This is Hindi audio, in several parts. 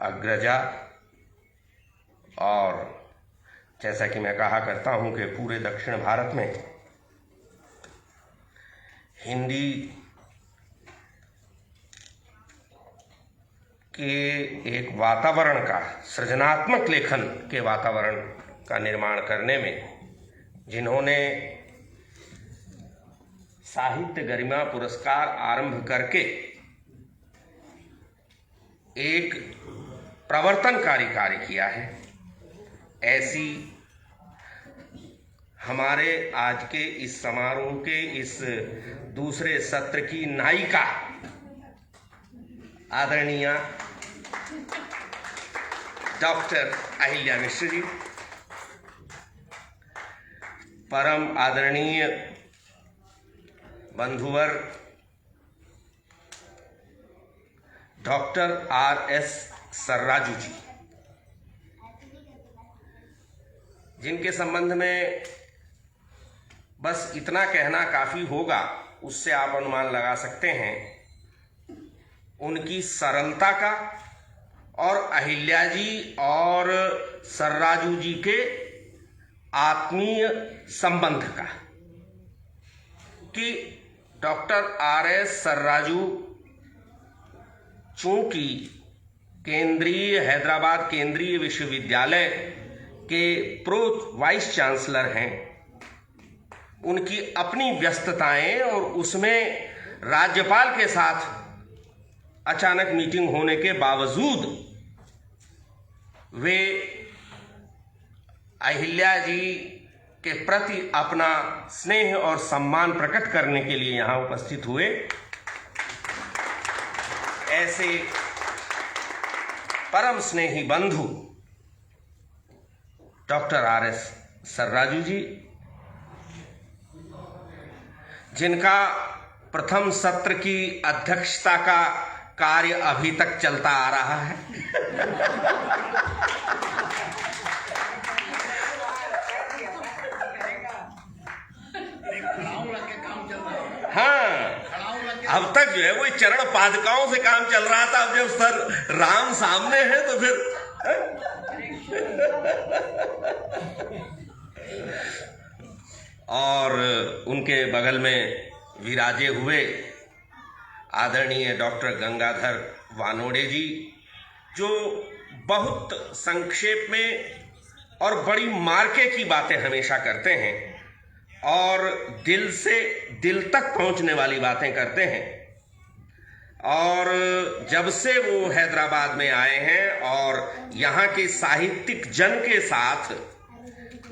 अग्रजा, और जैसा कि मैं कहा करता हूं कि पूरे दक्षिण भारत में हिंदी के एक वातावरण का, सृजनात्मक लेखन के वातावरण का निर्माण करने में जिन्होंने साहित्य गरिमा पुरस्कार आरंभ करके एक प्रवर्तनकारी कार्य किया है, ऐसी हमारे आज के इस समारोह के इस दूसरे सत्र की नायिका आदरणीय डॉक्टर अहिल्या मिश्र जी, परम आदरणीय बंधुवर डॉक्टर R.S. सर्राजू जी, जिनके संबंध में बस इतना कहना काफी होगा, उससे आप अनुमान लगा सकते हैं उनकी सरलता का और अहिल्या जी और सर्राजू जी के आत्मीय संबंध का, कि डॉक्टर R.S. सर्राजू चूंकि हैदराबाद केंद्रीय विश्वविद्यालय के प्रो वाइस चांसलर हैं, उनकी अपनी व्यस्तताएं और उसमें राज्यपाल के साथ अचानक मीटिंग होने के बावजूद वे अहिल्या जी के प्रति अपना स्नेह और सम्मान प्रकट करने के लिए यहां उपस्थित हुए। ऐसे परम स्नेही बंधु डॉक्टर R.S. सर्राजू जी, जिनका प्रथम सत्र की अध्यक्षता का कार्य अभी तक चलता आ रहा है। हाँ, अब तक जो है वो चरण पादुकाओं से काम चल रहा था, अब जब सर राम सामने है तो फिर और उनके बगल में विराजे हुए आदरणीय डॉक्टर गंगाधर वानोडे जी, जो बहुत संक्षेप में और बड़ी मार्के की बातें हमेशा करते हैं और दिल से दिल तक पहुंचने वाली बातें करते हैं। और जब से वो हैदराबाद में आए हैं और यहाँ के साहित्यिक जन के साथ,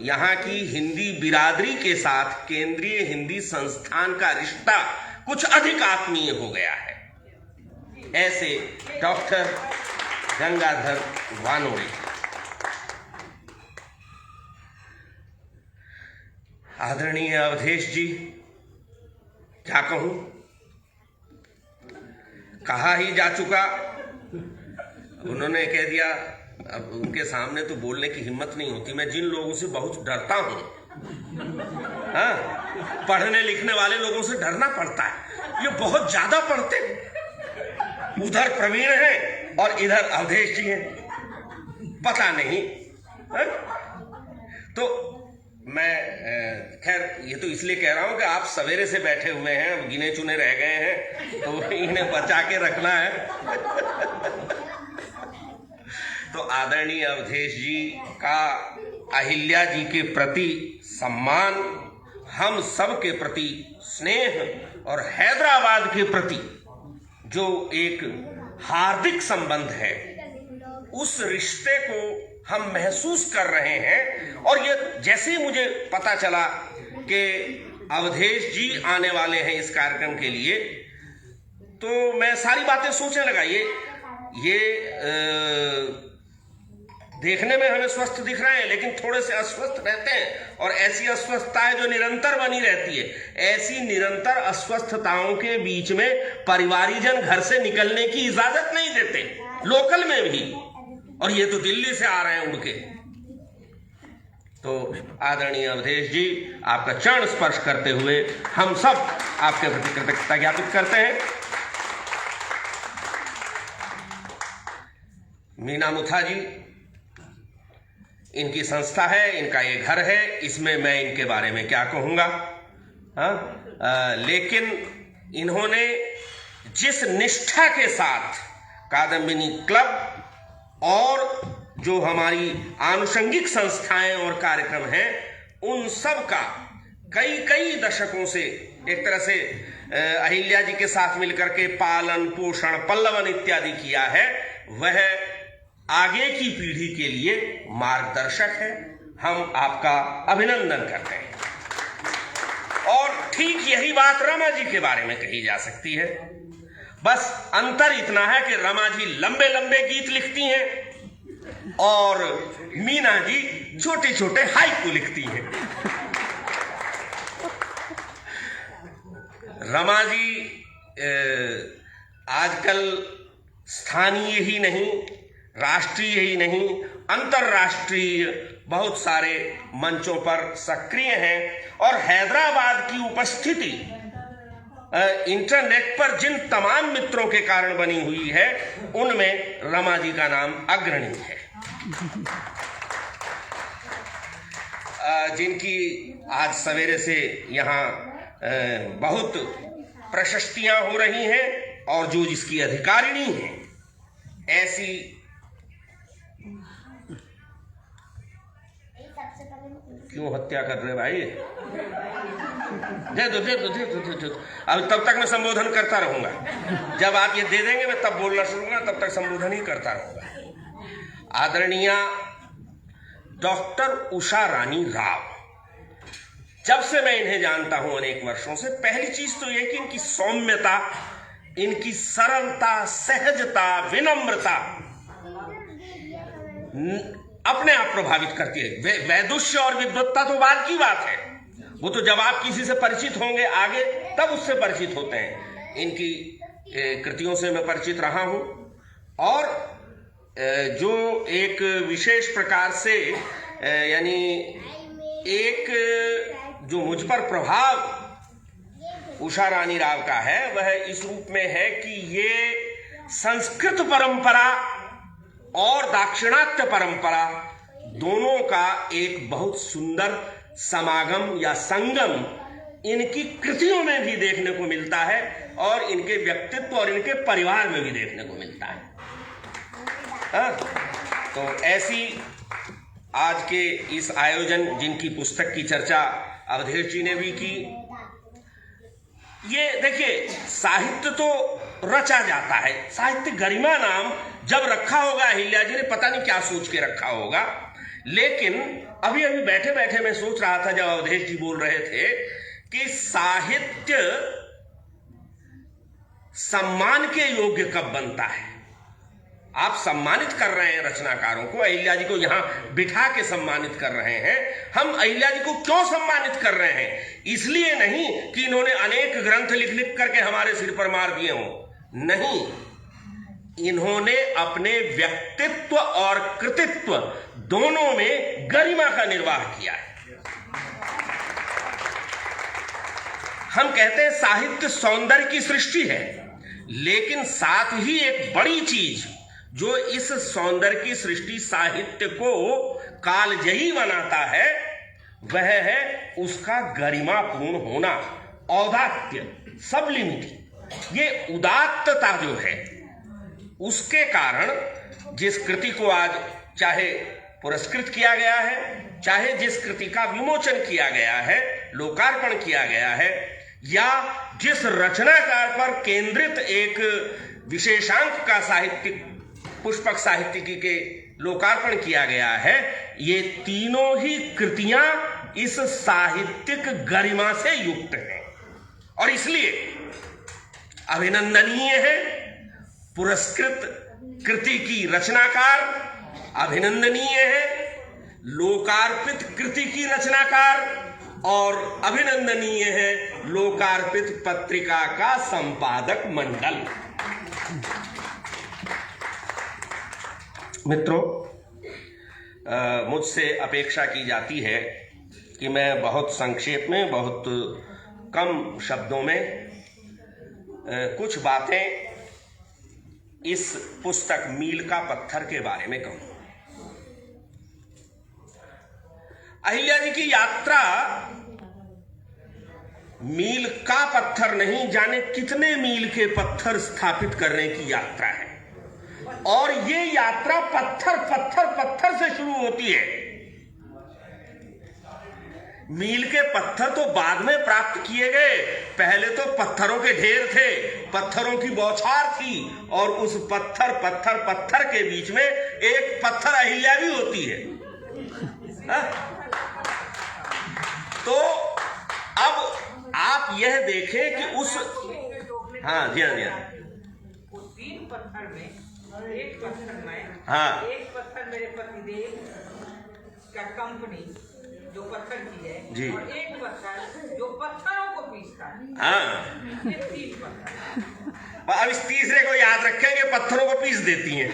यहाँ की हिंदी बिरादरी के साथ केंद्रीय हिंदी संस्थान का रिश्ता कुछ अधिक आत्मीय हो गया है, ऐसे डॉक्टर गंगाधर वानोडे। आदरणीय अवधेश जी, क्या कहूं, कहा ही जा चुका, उन्होंने कह दिया। अब उनके सामने तो बोलने की हिम्मत नहीं होती। मैं जिन लोगों से बहुत डरता हूं, हाँ, पढ़ने लिखने वाले लोगों से डरना पड़ता है। ये बहुत ज्यादा पढ़ते हैं, उधर प्रवीण हैं और इधर अवधेश जी हैं, पता नहीं है? तो मैं खैर ये तो इसलिए कह रहा हूं कि आप सवेरे से बैठे हुए हैं, गिने चुने रह गए हैं, तो इन्हें बचा के रखना है। तो आदरणीय अवधेश जी का अहिल्या जी के प्रति सम्मान, हम सब के प्रति स्नेह और हैदराबाद के प्रति जो एक हार्दिक संबंध है, उस रिश्ते को हम महसूस कर रहे हैं। और ये जैसे ही मुझे पता चला कि अवधेश जी आने वाले हैं इस कार्यक्रम के लिए, तो मैं सारी बातें सोचने लगा। ये देखने में हमें स्वस्थ दिख रहे हैं, लेकिन थोड़े से अस्वस्थ रहते हैं, और ऐसी अस्वस्थता है जो निरंतर बनी रहती है। ऐसी निरंतर अस्वस्थताओं के बीच में परिवारीजन घर से निकलने की इजाजत नहीं देते, लोकल में भी, और ये तो दिल्ली से आ रहे हैं उनके। तो आदरणीय अवधेश जी, आपका चरण स्पर्श करते हुए हम सब आपके प्रति कृतज्ञता ज्ञापित करते हैं। मीना मुथा जी, इनकी संस्था है, इनका ये घर है, इसमें मैं इनके बारे में क्या कहूँगा। लेकिन इन्होंने जिस निष्ठा के साथ कादम्बिनी क्लब और जो हमारी आनुषंगिक संस्थाएं और कार्यक्रम हैं उन सब का कई दशकों से एक तरह से अहिल्या जी के साथ मिलकर के पालन पोषण पल्लवन इत्यादि किया है, वह आगे की पीढ़ी के लिए मार्गदर्शक है। हम आपका अभिनंदन करते हैं। और ठीक यही बात रमा जी के बारे में कही जा सकती है। बस अंतर इतना है कि रमा जी लंबे लंबे गीत लिखती हैं और मीना जी छोटे छोटे हाइकू लिखती हैं। रमा जी आजकल स्थानीय ही नहीं, राष्ट्रीय ही नहीं, अंतर्राष्ट्रीय बहुत सारे मंचों पर सक्रिय हैं और हैदराबाद की उपस्थिति इंटरनेट पर जिन तमाम मित्रों के कारण बनी हुई है उनमें रमा जी का नाम अग्रणी है, जिनकी आज सवेरे से यहाँ बहुत प्रशस्तियां हो रही हैं और जो जिसकी अधिकारिणी है ऐसी क्यों हत्या कर रहे भाई? दे दो। अब तब तक मैं संबोधन करता रहूंगा। जब आप ये दे देंगे मैं तब बोलना शुरू करूंगा, तब तक संबोधन ही करता रहूंगा। आदरणीय डॉक्टर उषा रानी राव, जब से मैं इन्हें जानता हूं अनेक वर्षों से, पहली चीज तो यह कि इनकी सौम्यता, इनकी सरलता, सहजता, विनम्रता अपने आप प्रभावित करती है। वैदुष्य और विद्वत्ता तो बाद की बात है, वो तो जब आप किसी से परिचित होंगे आगे तब उससे परिचित होते हैं। इनकी कृतियों से मैं परिचित रहा हूं और जो एक विशेष प्रकार से यानी एक जो मुझ पर प्रभाव उषा रानी राव का है वह इस रूप में है कि ये संस्कृत परंपरा और दाक्षिणात्य परंपरा दोनों का एक बहुत सुंदर समागम या संगम इनकी कृतियों में भी देखने को मिलता है और इनके व्यक्तित्व और इनके परिवार में भी देखने को मिलता है। तो ऐसी आज के इस आयोजन, जिनकी पुस्तक की चर्चा अवधेश जी ने भी की, ये देखिए साहित्य तो रचा जाता है, साहित्य गरिमा नाम जब रखा होगा अहिल्या जी ने पता नहीं क्या सोच के रखा होगा, लेकिन अभी बैठे बैठे मैं सोच रहा था जब अवधेश जी बोल रहे थे कि साहित्य सम्मान के योग्य कब बनता है। आप सम्मानित कर रहे हैं रचनाकारों को, अहिल्या जी को यहां बिठा के सम्मानित कर रहे हैं। हम अहिल्या जी को क्यों सम्मानित कर रहे हैं? इसलिए नहीं कि इन्होंने अनेक ग्रंथ लिख करके हमारे सिर पर मार दिए हों, नहीं, इन्होंने अपने व्यक्तित्व और कृतित्व दोनों में गरिमा का निर्वाह किया है। हम कहते हैं साहित्य सौंदर्य की सृष्टि है, लेकिन साथ ही एक बड़ी चीज जो इस सौंदर्य की सृष्टि साहित्य को कालजयी बनाता है वह है उसका गरिमापूर्ण होना, औदात्य, सब्लिमिटी। ये उदात्तता जो है उसके कारण जिस कृति को आज चाहे पुरस्कृत किया गया है, चाहे जिस कृति का विमोचन किया गया है, लोकार्पण किया गया है, या जिस रचनाकार पर केंद्रित एक विशेषांक का साहित्यिक पुष्पक साहित्यिकी के लोकार्पण किया गया है, ये तीनों ही कृतियां इस साहित्यिक गरिमा से युक्त हैं और इसलिए अभिनंदनीय है। पुरस्कृत कृति की रचनाकार अभिनंदनीय है, लोकार्पित कृति की रचनाकार और अभिनंदनीय है लोकार्पित पत्रिका का संपादक मंडल। मित्रों, मुझसे अपेक्षा की जाती है कि मैं बहुत संक्षेप में, बहुत कम शब्दों में कुछ बातें इस पुस्तक मील का पत्थर के बारे में कहूं। अहिल्या जी की यात्रा मील का पत्थर नहीं, जाने कितने मील के पत्थर स्थापित करने की यात्रा है। और ये यात्रा पत्थर पत्थर पत्थर से शुरू होती है। मील के पत्थर तो बाद में प्राप्त किए गए, पहले तो पत्थरों के ढेर थे, पत्थरों की बौछार थी, और उस पत्थर पत्थर पत्थर के बीच में एक पत्थर अहिल्या भी होती है। तो अब आप यह देखें कि उस हाँ जी हाँ जी उस 3 पत्थर में एक पत्थर में हाँ एक पत्थर मेरे पतिदेव का कंपनी जो पत्थर की है जी, और एक पत्थर जो पत्थरों को पीसता है। हाँ, ये 3 पत्थर। अब इस तीसरे को याद रखेंगे, पत्थरों को पीस देती हैं।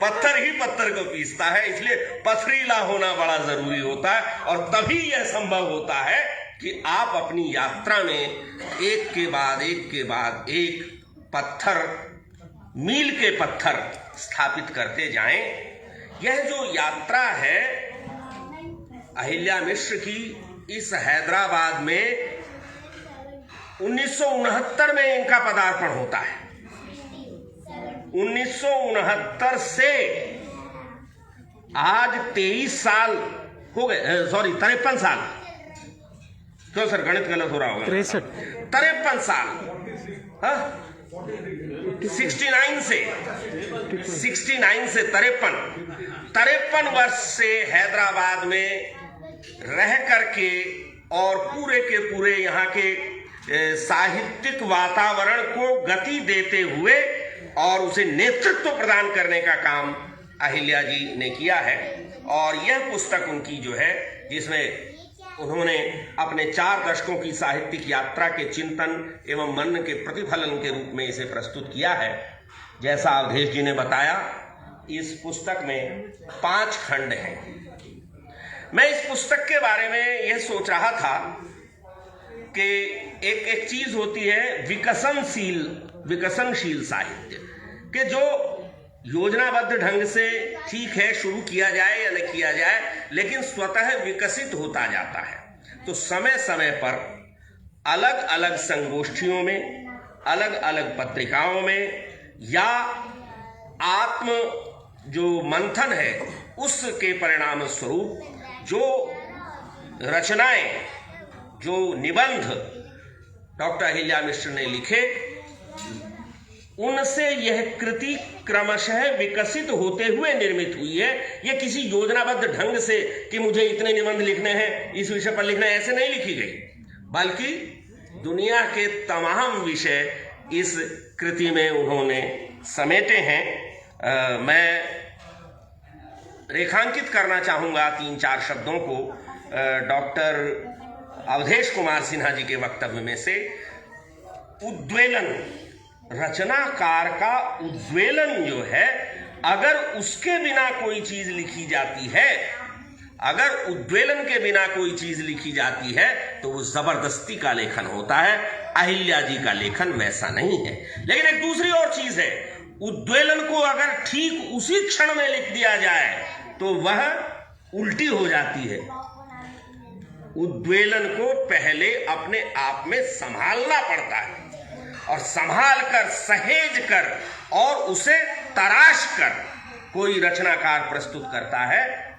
पत्थर ही पत्थर को पीसता है, इसलिए पथरीला होना बड़ा जरूरी होता है। और तभी यह संभव होता है कि आप अपनी यात्रा में एक के बाद एक पत्थर, मील के पत्थर स्थापित करते जाएं। यह जो यात्रा है अहिल्या मिश्र की, इस हैदराबाद में 1969 में इनका पदार्पण होता है। 1969 से आज 23 साल हो गए, सॉरी 53 साल, क्यों सर गणित गलत हो रहा होगा, 53 साल, हाँ 69 से 53 वर्ष से हैदराबाद में रह करके और पूरे के पूरे यहाँ के साहित्यिक वातावरण को गति देते हुए और उसे नेतृत्व प्रदान करने का काम अहिल्या जी ने किया है। और यह पुस्तक उनकी जो है, जिसमें उन्होंने अपने 4 दशकों की साहित्यिक यात्रा के चिंतन एवं मन के प्रतिफलन के रूप में इसे प्रस्तुत किया है। जैसा अवधेश जी ने बताया, इस पुस्तक में 5 खंड हैं। मैं इस पुस्तक के बारे में यह सोच रहा था कि एक चीज होती है विकसनशील साहित्य, कि जो योजनाबद्ध ढंग से ठीक है शुरू किया जाए या न किया जाए, लेकिन स्वतः विकसित होता जाता है। तो समय समय पर अलग अलग संगोष्ठियों में, अलग अलग पत्रिकाओं में, या आत्म जो मंथन है उसके परिणाम स्वरूप जो रचनाएं, जो निबंध डॉक्टर अहिल्या मिश्र ने लिखे, उनसे यह कृति क्रमशः विकसित होते हुए निर्मित हुई है। यह किसी योजनाबद्ध ढंग से कि मुझे इतने निबंध लिखने हैं, इस विषय पर लिखना है, ऐसे नहीं लिखी गई, बल्कि दुनिया के तमाम विषय इस कृति में उन्होंने समेटे हैं। मैं रेखांकित करना चाहूंगा 3-4 शब्दों को डॉक्टर अवधेश कुमार सिन्हा जी के वक्तव्य में से। उद्वेलन, रचनाकार का उद्वेलन जो है, अगर उसके बिना कोई चीज लिखी जाती है, अगर उद्वेलन के बिना कोई चीज लिखी जाती है तो वो जबरदस्ती का लेखन होता है। अहिल्या जी का लेखन वैसा नहीं है। लेकिन एक दूसरी और चीज है, उद्वेलन को अगर ठीक उसी क्षण में लिख दिया जाए तो वह उल्टी हो जाती है। उद्वेलन को पहले अपने आप में संभालना पड़ता है, और संभाल कर, सहेज कर और उसे तराश कर कोई रचनाकार प्रस्तुत करता है,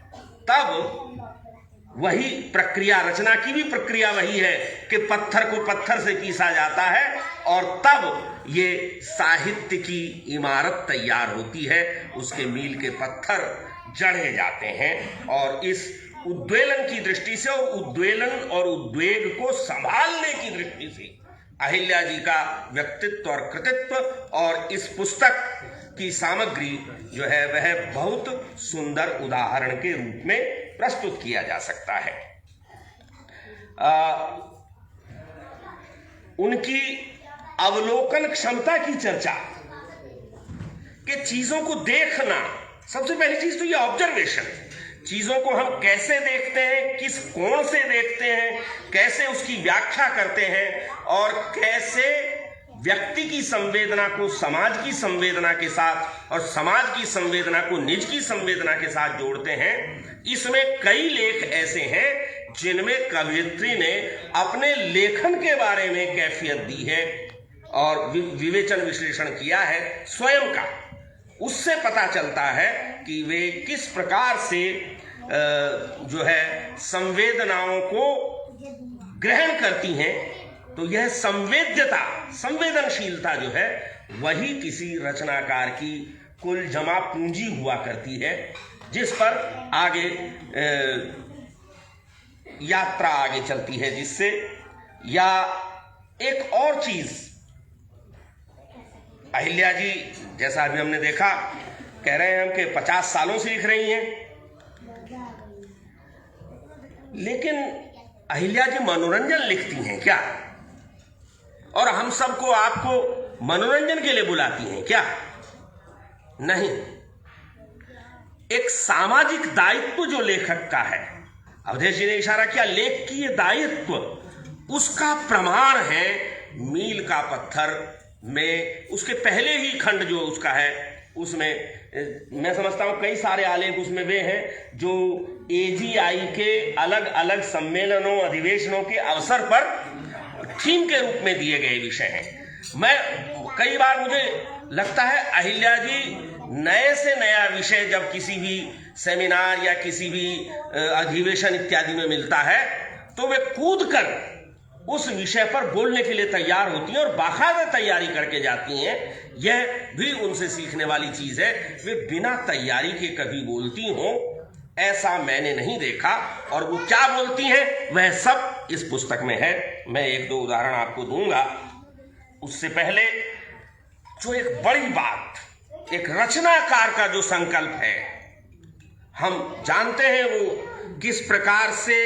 तब वही प्रक्रिया, रचना की भी प्रक्रिया वही है कि पत्थर को पत्थर से पीसा जाता है, और तब ये साहित्य की इमारत तैयार होती है। उसके मील के पत्थर जड़े जाते हैं। और इस उद्वेलन की दृष्टि से, और उद्वेलन और उद्वेग को संभालने की दृष्टि से अहिल्या जी का व्यक्तित्व और कृतित्व और इस पुस्तक की सामग्री जो है वह बहुत सुंदर उदाहरण के रूप में प्रस्तुत किया जा सकता है। उनकी अवलोकन क्षमता की चर्चा, कि चीजों को देखना, सबसे पहली चीज तो ये ऑब्जर्वेशन, चीजों को हम कैसे देखते हैं, किस कोण से देखते हैं, कैसे उसकी व्याख्या करते हैं, और कैसे व्यक्ति की संवेदना को समाज की संवेदना के साथ और समाज की संवेदना को निज की संवेदना के साथ जोड़ते हैं। इसमें कई लेख ऐसे हैं जिनमें कवयित्री ने अपने लेखन के बारे में कैफियत दी है और विवेचन विश्लेषण किया है स्वयं का। उससे पता चलता है कि वे किस प्रकार से जो है संवेदनाओं को ग्रहण करती हैं। तो यह संवेद्यता, संवेदनशीलता जो है वही किसी रचनाकार की कुल जमा पूंजी हुआ करती है, जिस पर आगे यात्रा आगे चलती है, जिससे या एक और चीज अहिल्या जी, जैसा अभी हमने देखा, कह रहे हैं हम कि 50 सालों से लिख रही हैं, लेकिन अहिल्या जी मनोरंजन लिखती हैं क्या? और हम सबको आपको मनोरंजन के लिए बुलाती हैं क्या? नहीं। एक सामाजिक दायित्व जो लेखक का है, अवधेश जी ने इशारा किया, लेख की ये दायित्व, उसका प्रमाण है मील का पत्थर में उसके पहले ही खंड जो उसका है, उसमें मैं समझता हूं कई सारे आलेख उसमें वे हैं जो एजीआई के अलग अलग सम्मेलनों, अधिवेशनों के अवसर पर थीम के रूप में दिए गए विषय हैं। मैं कई बार मुझे लगता है अहिल्या जी नए से नया विषय जब किसी भी सेमिनार या किसी भी अधिवेशन इत्यादि में मिलता है तो वे कूद कर उस विषय पर बोलने के लिए तैयार होती हैं और बाकायदा तैयारी करके जाती हैं। यह भी उनसे सीखने वाली चीज है। वे बिना तैयारी के कभी बोलती हों ऐसा मैंने नहीं देखा, और वो क्या बोलती हैं वह सब इस पुस्तक में है। मैं एक दो उदाहरण आपको दूंगा। उससे पहले जो एक बड़ी बात, एक रचनाकार का जो संकल्प है, हम जानते हैं वो किस प्रकार से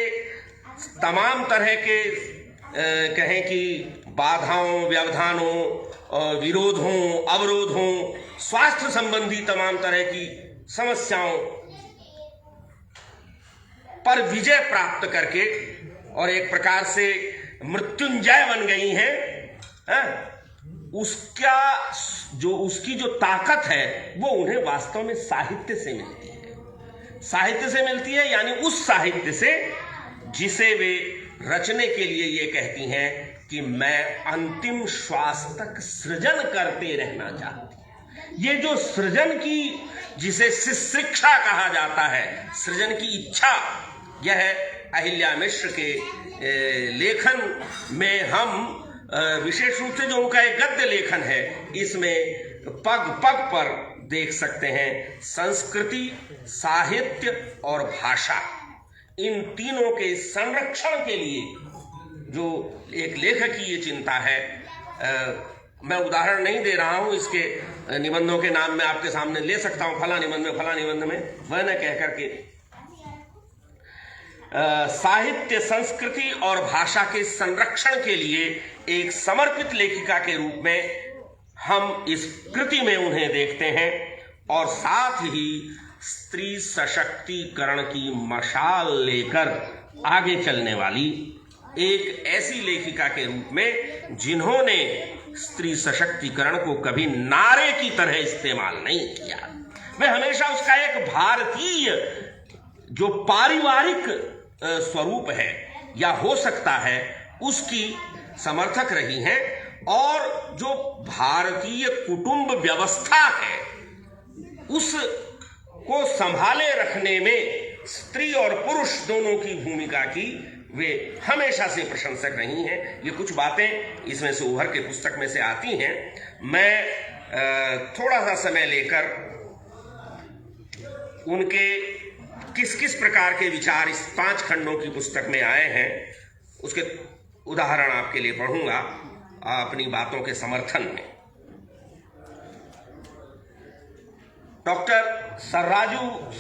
तमाम तरह के कहें कि बाधाओं, व्यवधानों, विरोधों, अवरोधों, स्वास्थ्य संबंधी तमाम तरह की समस्याओं पर विजय प्राप्त करके और एक प्रकार से मृत्युंजय बन गई हैं। उसका जो उसकी जो ताकत है वो उन्हें वास्तव में साहित्य से मिलती है। साहित्य से मिलती है, यानी उस साहित्य से जिसे वे रचने के लिए ये कहती हैं कि मैं अंतिम श्वास तक सृजन करते रहना चाहती हूं। ये जो सृजन की, जिसे शिक्षा कहा जाता है, सृजन की इच्छा, यह अहिल्या मिश्र के लेखन में हम विशेष रूप से जो उनका एक गद्य लेखन है इसमें पग पग पर देख सकते हैं। संस्कृति, साहित्य और भाषा, इन तीनों के संरक्षण के लिए जो एक लेखक की ये चिंता है। मैं उदाहरण नहीं दे रहा हूं, इसके निबंधों के नाम मैं आपके सामने ले सकता हूं, फला निबंध में, फला निबंध में, वह न कह करके साहित्य, संस्कृति और भाषा के संरक्षण के लिए एक समर्पित लेखिका के रूप में हम इस कृति में उन्हें देखते हैं, और साथ ही स्त्री सशक्तिकरण की मशाल लेकर आगे चलने वाली एक ऐसी लेखिका के रूप में जिन्होंने स्त्री सशक्तिकरण को कभी नारे की तरह इस्तेमाल नहीं किया। वे हमेशा उसका एक भारतीय जो पारिवारिक स्वरूप है या हो सकता है उसकी समर्थक रही हैं, और जो भारतीय कुटुंब व्यवस्था है उसको संभाले रखने में स्त्री और पुरुष दोनों की भूमिका की वे हमेशा से प्रशंसक रही हैं। ये कुछ बातें इसमें से उभर के पुस्तक में से आती हैं। मैं थोड़ा सा समय लेकर उनके किस किस प्रकार के विचार इस 5 खंडों की पुस्तक में आए हैं उसके उदाहरण आपके लिए पढ़ूंगा अपनी बातों के समर्थन में। डॉक्टर सर्राजू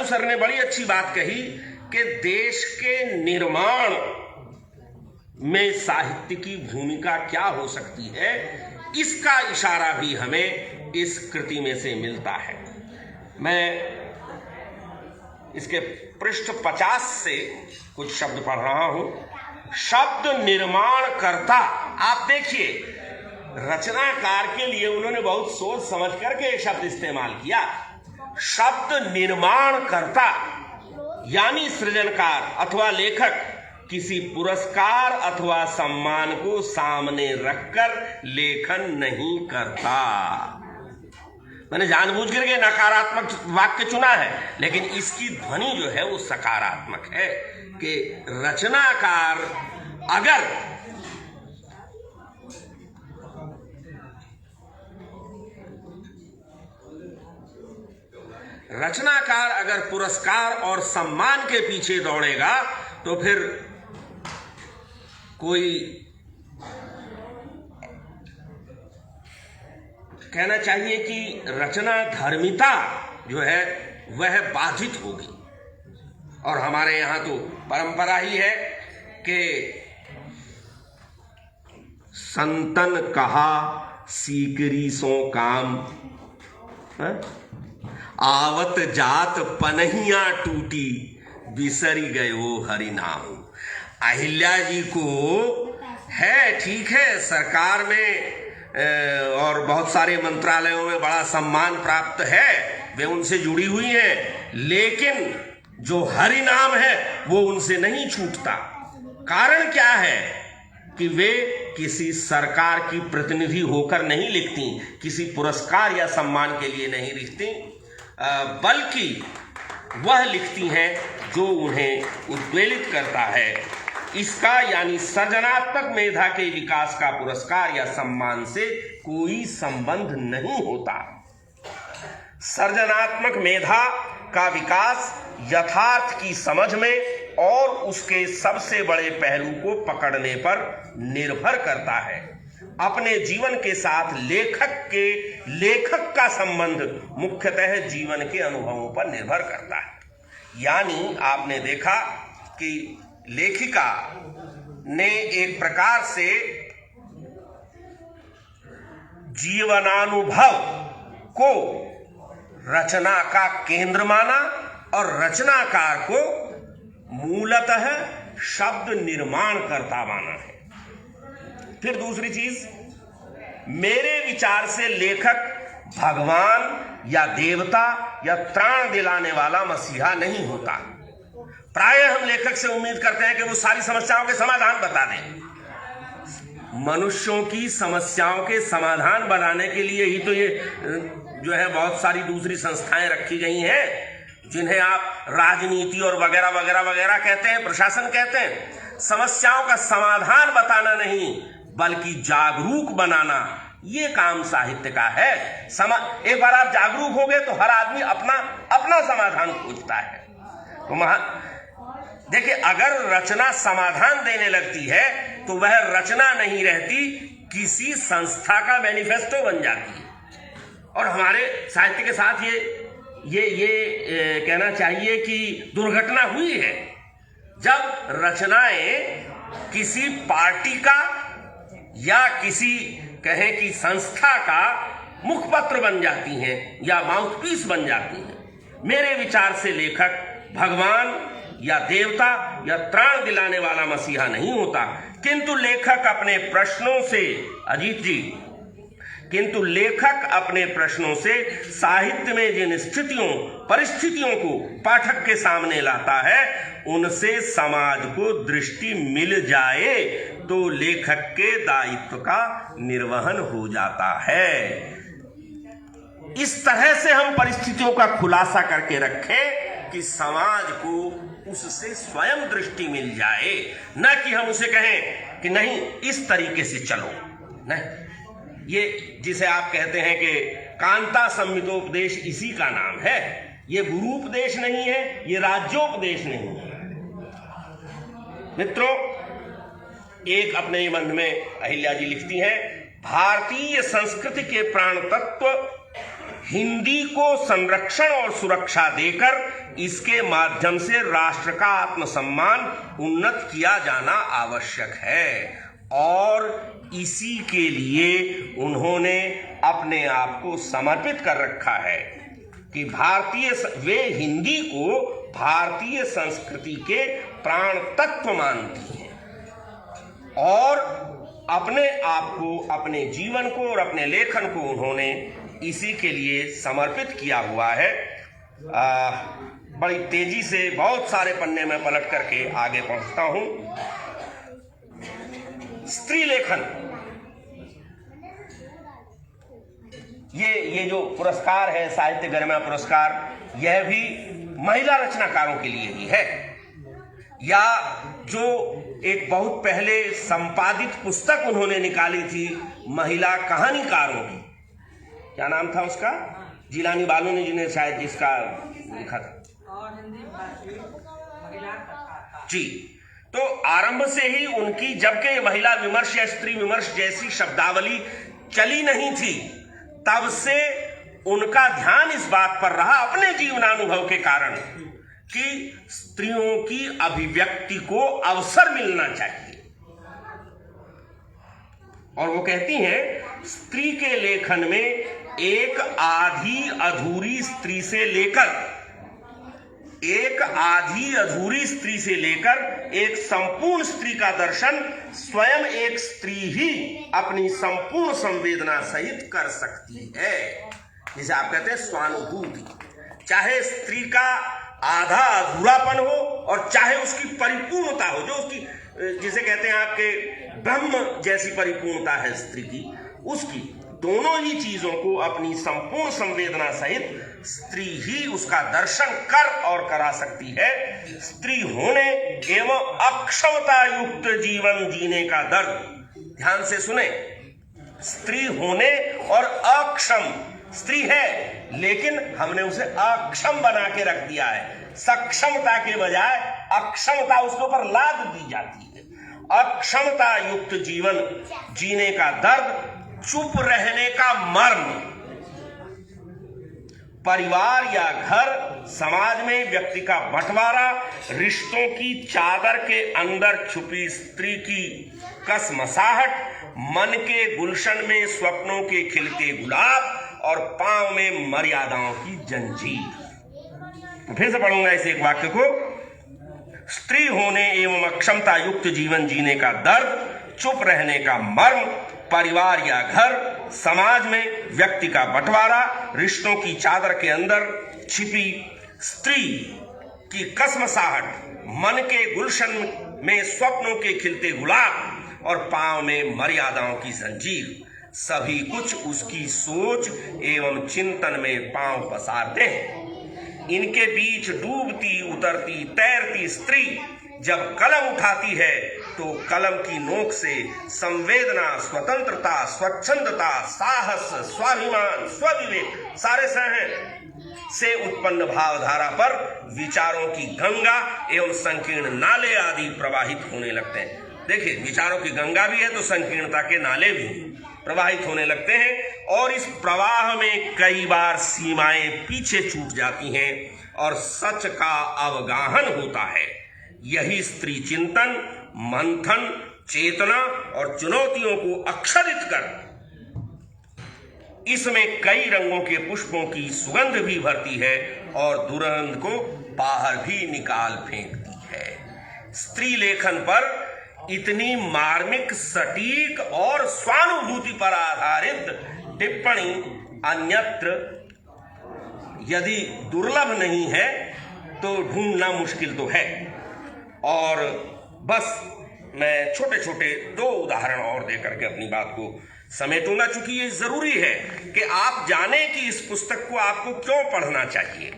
सर ने बड़ी अच्छी बात कही कि देश के निर्माण में साहित्य की भूमिका क्या हो सकती है, इसका इशारा भी हमें इस कृति में से मिलता है। मैं इसके पृष्ठ 50 से कुछ शब्द पढ़ रहा हूं। शब्द निर्माण करता। आप देखिए, रचनाकार के लिए उन्होंने बहुत सोच समझ करके एक शब्द इस्तेमाल किया, शब्द निर्माण करता, यानी सृजनकार अथवा लेखक किसी पुरस्कार अथवा सम्मान को सामने रखकर लेखन नहीं करता। मैंने जानबूझ करके नकारात्मक वाक्य चुना है, लेकिन इसकी ध्वनि जो है वो सकारात्मक है कि रचनाकार अगर पुरस्कार और सम्मान के पीछे दौड़ेगा तो फिर कोई कहना चाहिए कि रचना धर्मिता जो है वह बाधित होगी। और हमारे यहां तो परंपरा ही है कि संतन कहा सीकरी सो काम, आवत जात पनहिया टूटी बिसरी गयो हरि नाम। अहिल्या जी को है, ठीक है, सरकार में और बहुत सारे मंत्रालयों में बड़ा सम्मान प्राप्त है, वे उनसे जुड़ी हुई हैं, लेकिन जो हरि नाम है वो उनसे नहीं छूटता। कारण क्या है कि वे किसी सरकार की प्रतिनिधि होकर नहीं लिखती, किसी पुरस्कार या सम्मान के लिए नहीं लिखती, बल्कि वह लिखती हैं जो उन्हें उद्वेलित करता है। इसका यानी सृजनात्मक मेधा के विकास का पुरस्कार या सम्मान से कोई संबंध नहीं होता। सृजनात्मक मेधा का विकास यथार्थ की समझ में और उसके सबसे बड़े पहलू को पकड़ने पर निर्भर करता है। अपने जीवन के साथ लेखक का संबंध मुख्यतः जीवन के अनुभवों पर निर्भर करता है। यानी आपने देखा कि लेखिका ने एक प्रकार से जीवनानुभव को रचना का केंद्र माना और रचनाकार को मूलतः शब्द निर्माण करता माना है। फिर दूसरी चीज, मेरे विचार से लेखक भगवान या देवता या त्राण दिलाने वाला मसीहा नहीं होता। प्रायः हम लेखक से उम्मीद करते हैं कि वो सारी समस्याओं के समाधान बता दें। मनुष्यों की समस्याओं के समाधान बनाने के लिए ही तो ये जो है बहुत सारी दूसरी संस्थाएं रखी गई हैं, जिन्हें आप राजनीति और वगैरह वगैरह वगैरह कहते हैं, प्रशासन कहते हैं। समस्याओं का समाधान बताना नहीं बल्कि जागरूक बनाना, ये काम साहित्य का है। एक बार आप जागरूक हो गए तो हर आदमी अपना समाधान खोजता है। तो देखिए, अगर रचना समाधान देने लगती है तो वह रचना नहीं रहती, किसी संस्था का मैनिफेस्टो बन जाती है। और हमारे साहित्य के साथ ये कहना चाहिए कि दुर्घटना हुई है, जब रचनाएं किसी पार्टी का या किसी कहें कि संस्था का मुखपत्र बन जाती हैं या माउथपीस बन जाती हैं। मेरे विचार से लेखक भगवान या देवता या त्राण दिलाने वाला मसीहा नहीं होता, किंतु लेखक अपने प्रश्नों से, अजीत जी, किंतु लेखक अपने प्रश्नों से साहित्य में जिन परिस्थितियों को पाठक के सामने लाता है, उनसे समाज को दृष्टि मिल जाए तो लेखक के दायित्व का निर्वहन हो जाता है। इस तरह से हम परिस्थितियों का खुलासा करके रखें कि समाज को उससे स्वयं दृष्टि मिल जाए, न कि हम उसे कहें कि नहीं इस तरीके से चलो। नहीं, ये जिसे आप कहते हैं कि कांता संहितोपदेश, इसी का नाम है। ये गुरुपदेश नहीं है, ये राज्योपदेश नहीं है। मित्रों, एक अपने निबंध में अहिल्या जी लिखती हैं, भारतीय संस्कृति के प्राण तत्व हिंदी को संरक्षण और सुरक्षा देकर इसके माध्यम से राष्ट्र का आत्मसम्मान उन्नत किया जाना आवश्यक है, और इसी के लिए उन्होंने अपने आप को समर्पित कर रखा है कि वे हिंदी को भारतीय संस्कृति के प्राण तत्व मानती हैं। और अपने आप को, अपने जीवन को और अपने लेखन को उन्होंने इसी के लिए समर्पित किया हुआ है। बड़ी तेजी से बहुत सारे पन्ने में पलट करके आगे पहुंचता हूं। स्त्री लेखन, ये जो पुरस्कार है, साहित्य गरिमा पुरस्कार, यह भी महिला रचनाकारों के लिए ही है। या जो एक बहुत पहले संपादित पुस्तक उन्होंने निकाली थी महिला कहानीकारों की, क्या नाम था उसका, जिलानी बानोनी जी ने शायद जिसका लिखा था, और हिंदी भाषी महिला कथाकार जी। तो आरंभ से ही उनकी, जबकि महिला विमर्श या स्त्री विमर्श जैसी शब्दावली चली नहीं थी, तब से उनका ध्यान इस बात पर रहा अपने जीवनानुभव के कारण कि स्त्रियों की अभिव्यक्ति को अवसर मिलना चाहिए। और वो कहती हैं, स्त्री के लेखन में एक आधी अधूरी स्त्री से लेकर एक संपूर्ण स्त्री का दर्शन स्वयं एक स्त्री ही अपनी संपूर्ण संवेदना सहित कर सकती है, जिसे आप कहते हैं स्वानुभूति। चाहे स्त्री का आधा अधूरापन हो और चाहे उसकी परिपूर्णता हो, जो उसकी, जिसे कहते हैं आपके ब्रह्म जैसी परिपूर्णता है स्त्री की, उसकी दोनों ही चीजों को अपनी संपूर्ण संवेदना सहित स्त्री ही उसका दर्शन कर और करा सकती है। स्त्री होने एवं अक्षमता युक्त जीवन जीने का दर्द, ध्यान से सुने, स्त्री होने और अक्षम, स्त्री है लेकिन हमने उसे अक्षम बना के रख दिया है। सक्षमता के बजाय अक्षमता उसके ऊपर लाद दी जाती है। अक्षमता युक्त जीवन जीने का दर्द, चुप रहने का मर्म, परिवार या घर समाज में व्यक्ति का बंटवारा, रिश्तों की चादर के अंदर छुपी स्त्री की कसमसाहट, मन के गुलशन में स्वप्नों के खिलते गुलाब और पांव में मर्यादाओं की जंजीर। फिर से पढ़ूंगा इस एक वाक्य को। स्त्री होने एवं अक्षमता युक्त जीवन जीने का दर्द, चुप रहने का मर्म, परिवार या घर समाज में व्यक्ति का बंटवारा, रिश्तों की चादर के अंदर छिपी स्त्री की कसमसाहट, मन के गुलशन में स्वप्नों के खिलते गुलाब और पांव में मर्यादाओं की जंजीर, सभी कुछ उसकी सोच एवं चिंतन में पांव पसारते हैं। इनके बीच डूबती उतरती तैरती स्त्री जब कलम उठाती है तो कलम की नोक से संवेदना, स्वतंत्रता, स्वच्छंदता, साहस, स्वाभिमान, स्वविवेक सारे सहन से उत्पन्न भावधारा पर विचारों की गंगा एवं संकीर्ण नाले आदि प्रवाहित होने लगते हैं। देखिए, विचारों की गंगा भी है तो संकीर्णता के नाले भी प्रवाहित होने लगते हैं और इस प्रवाह में कई बार सीमाएं पीछे छूट जाती हैं और सच का अवगाहन होता है। यही स्त्री चिंतन, मंथन, चेतना और चुनौतियों को अक्षरित कर इसमें कई रंगों के पुष्पों की सुगंध भी भरती है और दुर्गंध को बाहर भी निकाल फेंकती है। स्त्री लेखन पर इतनी मार्मिक, सटीक और स्वानुभूति पर आधारित टिप्पणी अन्यत्र यदि दुर्लभ नहीं है तो ढूंढना मुश्किल तो है। और बस मैं छोटे छोटे दो उदाहरण और देकर के अपनी बात को समेटूंगा, चूंकि ये जरूरी है कि आप जाने कि इस पुस्तक को आपको क्यों पढ़ना चाहिए।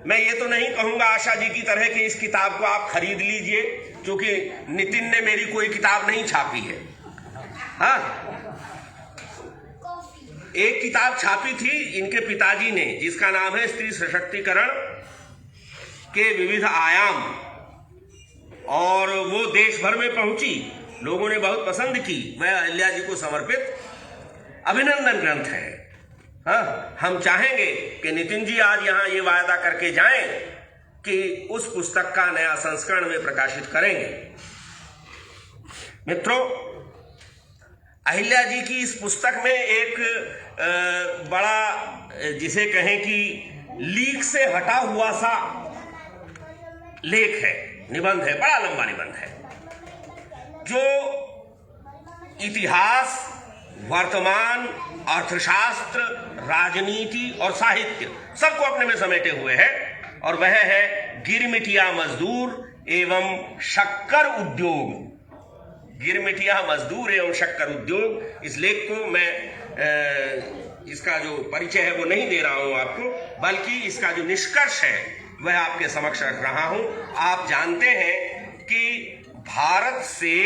मैं ये तो नहीं कहूंगा आशा जी की तरह कि इस किताब को आप खरीद लीजिए, क्योंकि नितिन ने मेरी कोई किताब नहीं छापी है। हाँ, एक किताब छापी थी इनके पिताजी ने, जिसका नाम है स्त्री सशक्तिकरण के विविध आयाम, और वो देश भर में पहुंची, लोगों ने बहुत पसंद की। वह अहिल्या जी को समर्पित अभिनंदन ग्रंथ है। हाँ, हम चाहेंगे कि नितिन जी आज यहां ये वायदा करके जाएं कि उस पुस्तक का नया संस्करण में प्रकाशित करेंगे। मित्रों, अहिल्या जी की इस पुस्तक में एक बड़ा, जिसे कहें कि लीक से हटा हुआ सा लेख है, निबंध है, बड़ा लंबा निबंध है, जो इतिहास, वर्तमान, अर्थशास्त्र, राजनीति और साहित्य सबको अपने में समेटे हुए है, और वह है गिरमिटिया मजदूर एवं शक्कर उद्योग। गिरमिटिया मजदूर एवं शक्कर उद्योग, इस लेख को मैं इसका जो परिचय है वो नहीं दे रहा हूं आपको, बल्कि इसका जो निष्कर्ष है वह आपके समक्ष रख रहा हूं। आप जानते हैं कि भारत से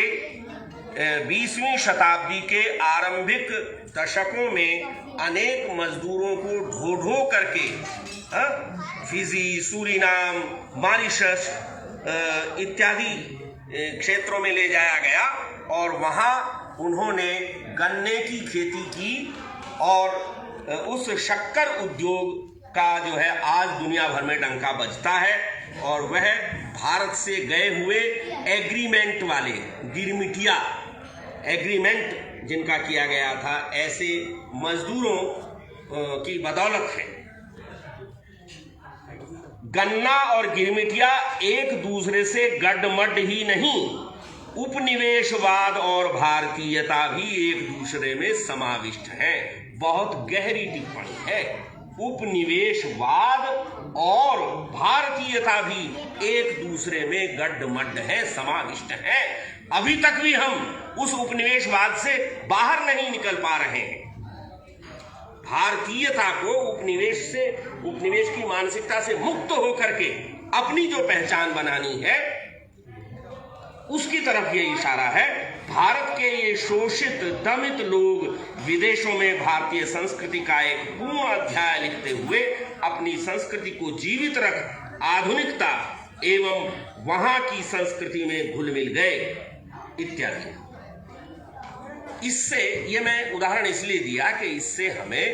20वीं शताब्दी के आरंभिक दशकों में अनेक मजदूरों को ढो ढो करके फिजी, सूरीनाम, मॉरिशस इत्यादि क्षेत्रों में ले जाया गया, और वहां उन्होंने गन्ने की खेती की, और उस शक्कर उद्योग का जो है आज दुनिया भर में डंका बजता है, और वह भारत से गए हुए एग्रीमेंट वाले, गिरमिटिया एग्रीमेंट जिनका किया गया था, ऐसे मजदूरों की बदौलत है। गन्ना और गिरमिटिया एक दूसरे से गड्ढमड्ढ ही नहीं, उपनिवेशवाद और भारतीयता भी एक दूसरे में समाविष्ट है। बहुत गहरी टिप्पणी है। उपनिवेशवाद और भारतीयता भी एक दूसरे में गड्ढमड्ढ है, समाविष्ट है। अभी तक भी हम उस उपनिवेशवाद से बाहर नहीं निकल पा रहे हैं। भारतीयता को उपनिवेश की मानसिकता से मुक्त होकर के अपनी जो पहचान बनानी है, उसकी तरफ ये इशारा है। भारत के ये शोषित, दमित लोग विदेशों में भारतीय संस्कृति का एक पूर्ण अध्याय लिखते हुए अपनी संस्कृति को जीवित रख आधुनिकता एवं वहां की संस्कृति में घुल मिल गए इत्यादि। इससे ये मैं उदाहरण इसलिए दिया कि इससे हमें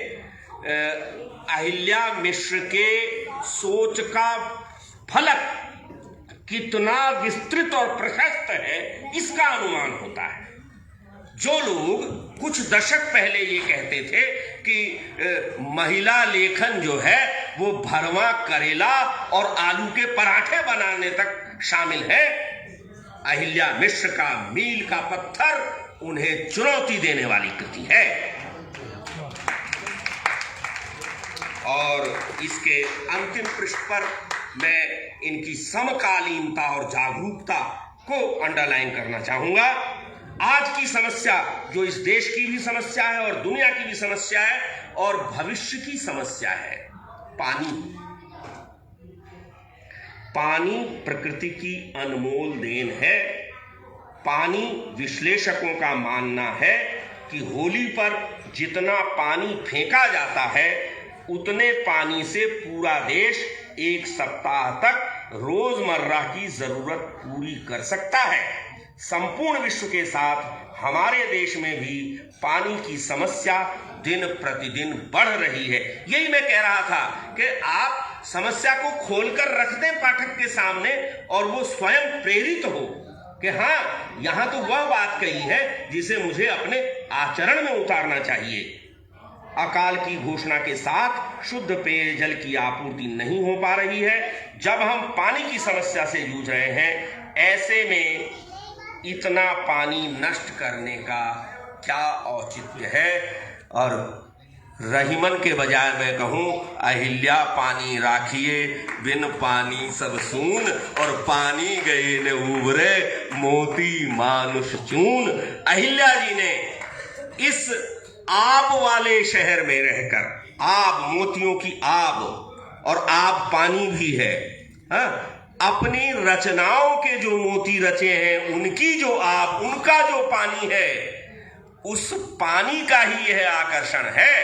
अहिल्या मिश्र के सोच का फलक कितना विस्तृत और प्रशस्त है इसका अनुमान होता है। जो लोग कुछ दशक पहले ये कहते थे कि महिला लेखन जो है वो भरवा करेला और आलू के पराठे बनाने तक शामिल है, अहिल्या मिश्र का मील का पत्थर उन्हें चुनौती देने वाली कृति है। और इसके अंतिम पृष्ठ पर मैं इनकी समकालीनता और जागरूकता को अंडरलाइन करना चाहूंगा। आज की समस्या जो इस देश की भी समस्या है और दुनिया की भी समस्या है और भविष्य की समस्या है, पानी। पानी प्रकृति की अनमोल देन है। पानी, विश्लेषकों का मानना है कि होली पर जितना पानी फेंका जाता है उतने पानी से पूरा देश एक सप्ताह तक रोजमर्रा की जरूरत पूरी कर सकता है। संपूर्ण विश्व के साथ हमारे देश में भी पानी की समस्या दिन प्रतिदिन बढ़ रही है। यही मैं कह रहा था कि आप समस्या को खोलकर रख दें पाठक के सामने और वो स्वयं प्रेरित हो कि हाँ, यहां तो वह बात कही है जिसे मुझे अपने आचरण में उतारना चाहिए। अकाल की घोषणा के साथ शुद्ध पेयजल की आपूर्ति नहीं हो पा रही है। जब हम पानी की समस्या से जूझ रहे हैं, ऐसे में इतना पानी नष्ट करने का क्या औचित्य है। और रहीमन के बजाय मैं कहूं, अहिल्या पानी राखिए, बिन पानी सब सून, और पानी गए ने उबरे, मोती मानुष चून। अहिल्या जी ने इस आब वाले शहर में रहकर, आब, मोतियों की आब, और आब पानी भी है, अपनी रचनाओं के जो मोती रचे हैं, उनकी जो आब, उनका जो पानी है, उस पानी का ही यह आकर्षण है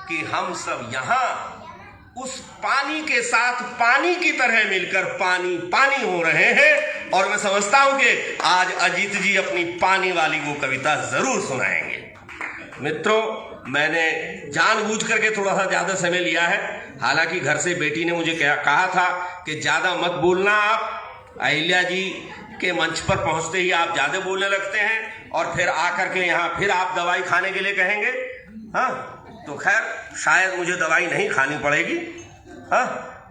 कि हम सब यहां उस पानी के साथ पानी की तरह मिलकर पानी पानी हो रहे हैं। और मैं समझता हूं कि आज अजीत जी अपनी पानी वाली वो कविता जरूर सुनाएंगे। मित्रों, मैंने जानबूझ करके थोड़ा सा ज्यादा समय लिया है। हालांकि घर से बेटी ने मुझे कहा था कि ज्यादा मत बोलना आप। अहिल्या जी के मंच पर पहुंचते ही आप ज्यादा बोलने लगते हैं और फिर आकर के यहाँ फिर आप दवाई खाने के लिए कहेंगे। हाँ, तो खैर शायद मुझे दवाई नहीं खानी पड़ेगी। हाँ,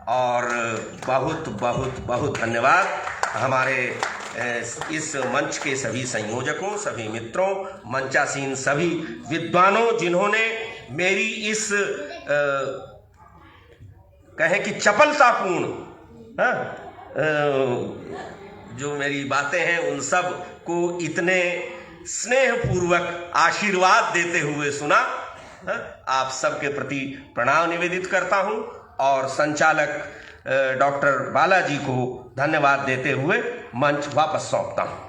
और बहुत बहुत बहुत धन्यवाद हमारे इस मंच के सभी संयोजकों, सभी मित्रों, मंचासीन सभी विद्वानों जिन्होंने मेरी इस कहें कि चपलतापूर्ण जो मेरी बातें हैं उन सब को इतने स्नेहपूर्वक आशीर्वाद देते हुए सुना। आप सबके प्रति प्रणाम निवेदित करता हूं और संचालक डॉक्टर बालाजी को धन्यवाद देते हुए मंच वापस सौंपता हूं।